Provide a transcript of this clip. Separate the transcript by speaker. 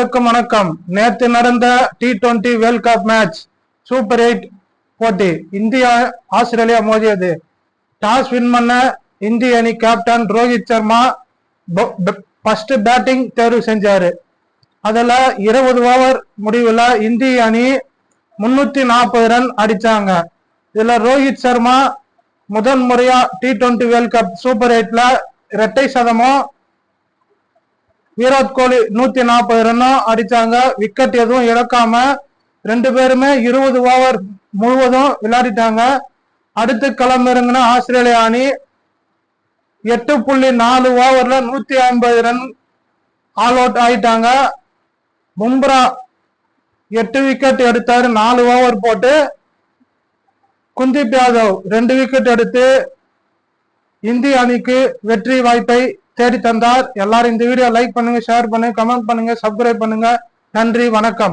Speaker 1: அனைவருக்கும் வணக்கம். நேற்று நடந்த T20 world cup match super 8 போட்டி இந்தியா ஆஸ்திரேலியா மோதியது. டாஸ் வின் பண்ண இந்திய அணி captain Rohit Sharma first batting தேர்வு செஞ்சாரு. அதுல 20 ஓவர் முடிவுல இந்திய அணி 340 ரன் அடிச்சாங்க. இதுல ரோஹித் சர்மா முதன் முறையா T20 வேர்ல்ட் கப் சூப்பர் 8ல இரட்டை சதமும், விராட் கோலி 140 ரன்னும் அடிச்சாங்க. விக்கெட் எதுவும் இழக்காம ரெண்டு பேருமே 20 ஓவர் முழுவதும் விளையாடிட்டாங்க. அடுத்து களமிறங்கின ஆஸ்திரேலியா அணி 8.4 ஓவர்ல 150 ரன் ஆல் அவுட் ஆயிட்டாங்க. பும்ரா 8 விக்கெட் எடுத்தாரு 4 ஓவர் போட்டு. குல்தீப் யாதவ் 2 விக்கெட் எடுத்து இந்திய அணிக்கு வெற்றி வாய்ப்பை தேடி தந்தார். எல்லாரும் இந்த வீடியோ லைக் பண்ணுங்க, ஷேர் பண்ணுங்க, கமெண்ட் பண்ணுங்க, சப்ஸ்கிரைப் பண்ணுங்க. நன்றி, வணக்கம்.